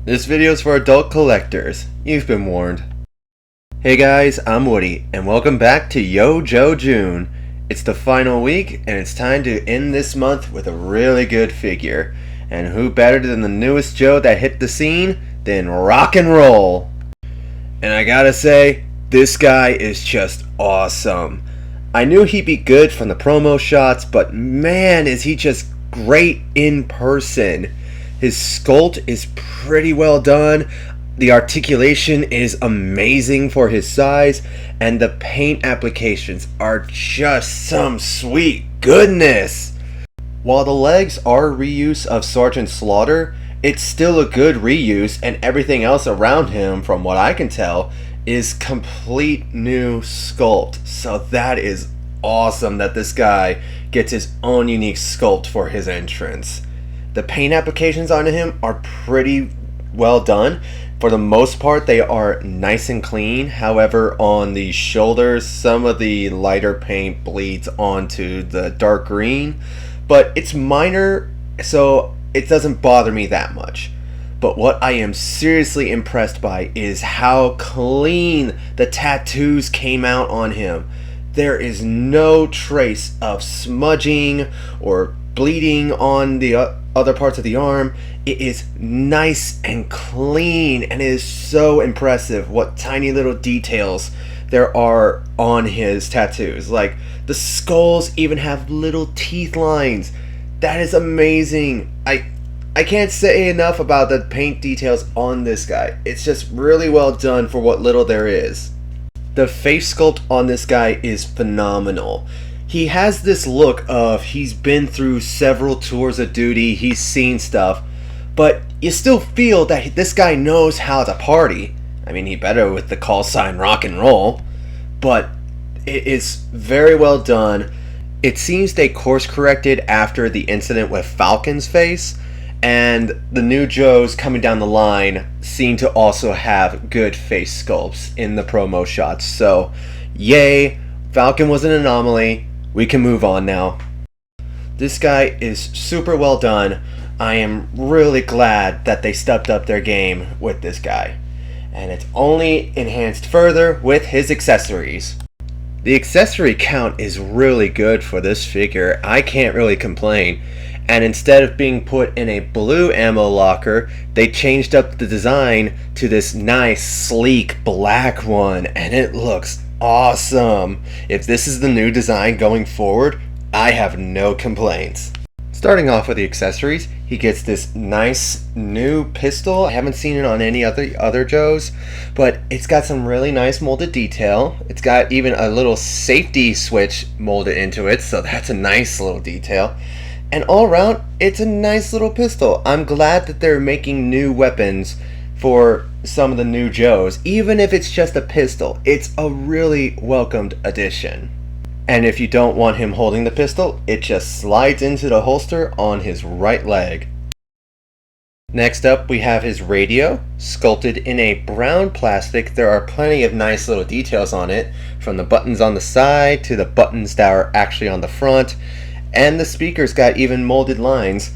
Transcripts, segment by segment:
This video is for adult collectors. You've been warned. Hey guys, I'm Woody, and welcome back to Yo Joe June. It's the final week, and it's time to end this month with a really good figure. And who better than the newest Joe that hit the scene than rock and roll? And I gotta say, this guy is just awesome. I knew he'd be good from the promo shots, but man, is he just great in person. His sculpt is pretty well done. The articulation is amazing for his size, and the paint applications are just some sweet goodness. While the legs are a reuse of Sergeant Slaughter, it's still a good reuse, and everything else around him, from what I can tell, is complete new sculpt. So that is awesome that this guy gets his own unique sculpt for his entrance. The paint applications on him are pretty well done. For the most part, they are nice and clean. However, on the shoulders, some of the lighter paint bleeds onto the dark green, but it's minor, so it doesn't bother me that much. But what I am seriously impressed by is how clean the tattoos came out on him. There is no trace of smudging or bleeding on the other parts of the arm. It is nice and clean, and it is so impressive what tiny little details there are on his tattoos. Like the skulls even have little teeth lines. That is amazing. I can't say enough about the paint details on this guy. It's just really well done for what little there is. The face sculpt on this guy is phenomenal. He has this look of he's been through several tours of duty, he's seen stuff, but you still feel that this guy knows how to party. I mean, he better with the call sign rock and roll, but it is very well done. It seems they course corrected after the incident with Falcon's face, and the new Joes coming down the line seem to also have good face sculpts in the promo shots. So, yay, Falcon was an anomaly. We can move on now. This guy is super well done. I am really glad that they stepped up their game with this guy. And it's only enhanced further with his accessories. The accessory count is really good for this figure. I can't really complain. And instead of being put in a blue ammo locker, they changed up the design to this nice, sleek black one, and it looks awesome. If this is the new design going forward, I have no complaints. Starting off with the accessories, he gets this nice new pistol. I haven't seen it on any other Joes, but it's got some really nice molded detail. It's got even a little safety switch molded into it, so that's a nice little detail. And all around, it's a nice little pistol. I'm glad that they're making new weapons for some of the new Joes. Even if it's just a pistol, it's a really welcomed addition. And if you don't want him holding the pistol, it just slides into the holster on his right leg. Next up, we have his radio, sculpted in a brown plastic. There are plenty of nice little details on it, from the buttons on the side to the buttons that are actually on the front. And the speaker's got even molded lines.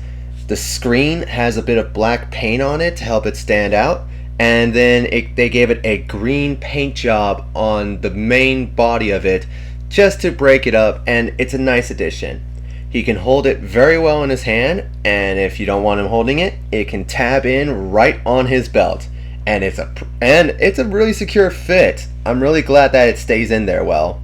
The screen has a bit of black paint on it to help it stand out, and then they gave it a green paint job on the main body of it just to break it up, and it's a nice addition. He can hold it very well in his hand, and if you don't want him holding it, it can tab in right on his belt, and it's a really secure fit. I'm really glad that it stays in there well.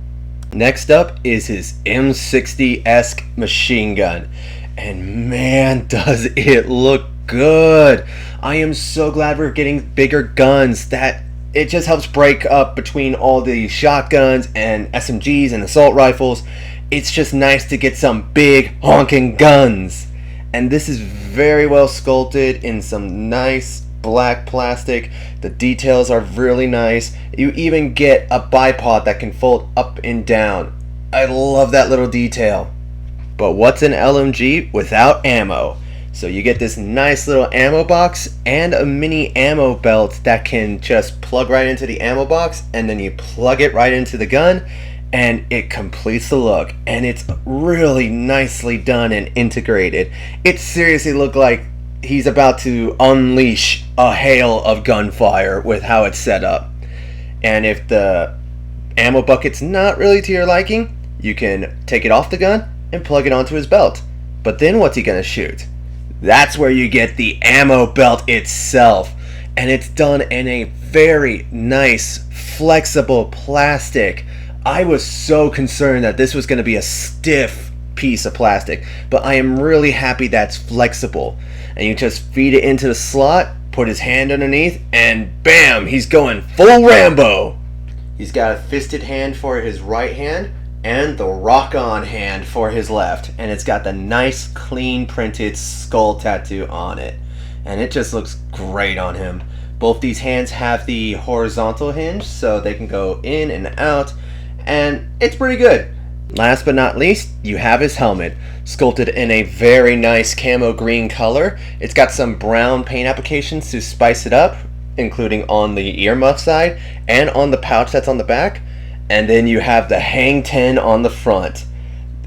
Next up is his M60-esque machine gun, and man, does it look good. I am so glad we're getting bigger guns. That it just helps break up between all the shotguns and SMGs and assault rifles. It's just nice to get some big honking guns, and this is very well sculpted in some nice black plastic. The details are really nice. You even get a bipod that can fold up and down. I love that little detail. But what's an LMG without ammo? So you get this nice little ammo box and a mini ammo belt that can just plug right into the ammo box, and then you plug it right into the gun, and it completes the look. And it's really nicely done and integrated. It seriously looked like he's about to unleash a hail of gunfire with how it's set up. And if the ammo bucket's not really to your liking, you can take it off the gun and plug it onto his belt. But then what's he gonna shoot? That's where you get the ammo belt itself. And it's done in a very nice, flexible plastic. I was so concerned that this was going to be a stiff piece of plastic, but I am really happy that's flexible. And you just feed it into the slot, put his hand underneath, and bam, he's going full Rambo. He's got a fisted hand for his right hand and the rock-on hand for his left, and it's got the nice clean printed skull tattoo on it, and it just looks great on him. Both these hands have the horizontal hinge so they can go in and out, and it's pretty good. Last but not least, you have his helmet, sculpted in a very nice camo green color. It's got some brown paint applications to spice it up, including on the earmuff side and on the pouch that's on the back. And then you have the hang 10 on the front.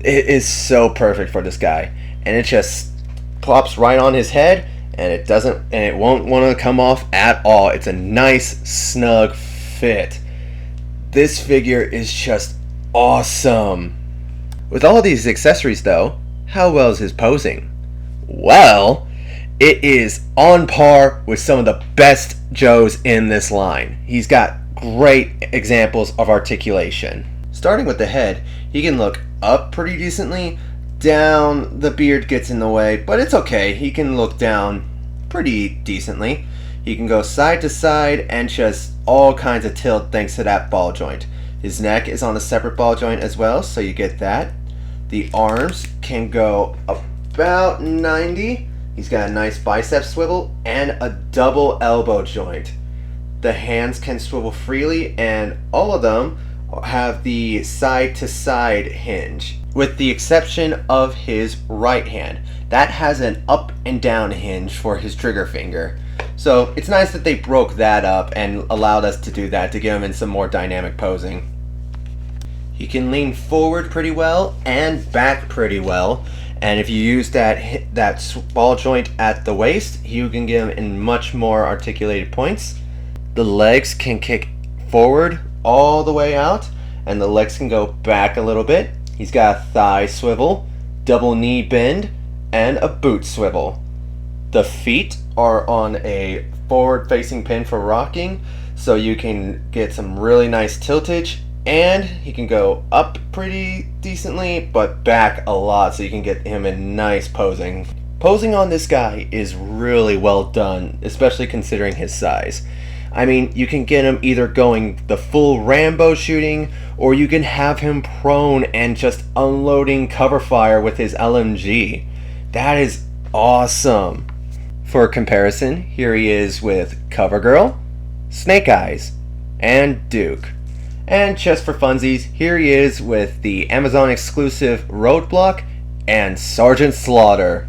It is so perfect for this guy. And it just plops right on his head, and it won't want to come off at all. It's a nice, snug fit. This figure is just awesome. With all of these accessories though, how well is his posing? Well, it is on par with some of the best Joes in this line. He's got great examples of articulation. Starting with the head, he can look up pretty decently. Down, the beard gets in the way, but it's okay. He can look down pretty decently. He can go side to side and just all kinds of tilt thanks to that ball joint. His neck is on a separate ball joint as well, so you get that. The arms can go about 90. He's got a nice bicep swivel and a double elbow joint. The hands can swivel freely, and all of them have the side to side hinge, with the exception of his right hand. That has an up and down hinge for his trigger finger. So it's nice that they broke that up and allowed us to do that to give him in some more dynamic posing. He can lean forward pretty well and back pretty well, and if you use that ball joint at the waist, you can get him in much more articulated points. The legs can kick forward all the way out, and the legs can go back a little bit. He's got a thigh swivel, double knee bend, and a boot swivel. The feet are on a forward-facing pin for rocking, so you can get some really nice tiltage, and he can go up pretty decently, but back a lot, so you can get him in nice posing. Posing on this guy is really well done, especially considering his size. I mean, you can get him either going the full Rambo shooting, or you can have him prone and just unloading cover fire with his LMG. That is awesome. For comparison, here he is with CoverGirl, Snake Eyes, and Duke. And just for funsies, here he is with the Amazon exclusive Roadblock and Sergeant Slaughter.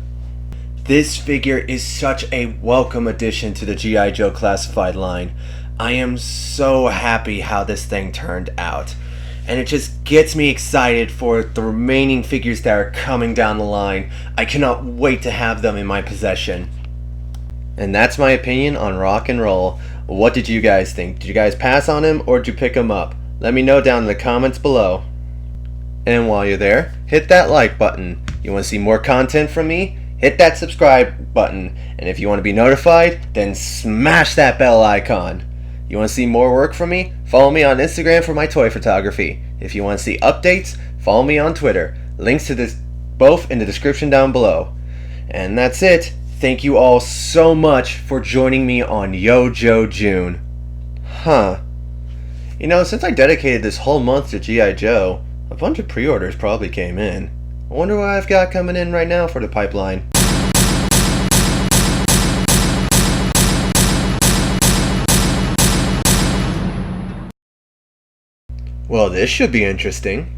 This figure is such a welcome addition to the G.I. Joe Classified line. I am so happy how this thing turned out. And it just gets me excited for the remaining figures that are coming down the line. I cannot wait to have them in my possession. And that's my opinion on Rock and Roll. What did you guys think? Did you guys pass on him or did you pick him up? Let me know down in the comments below. And while you're there, hit that like button. You want to see more content from me? Hit that subscribe button, and if you want to be notified, then smash that bell icon. You want to see more work from me? Follow me on Instagram for my toy photography. If you want to see updates, follow me on Twitter. Links to this both in the description down below. And that's it. Thank you all so much for joining me on Yo Joe June. You know, since I dedicated this whole month to G.I. Joe, a bunch of pre-orders probably came in. I wonder what I've got coming in right now for the pipeline. Well, this should be interesting.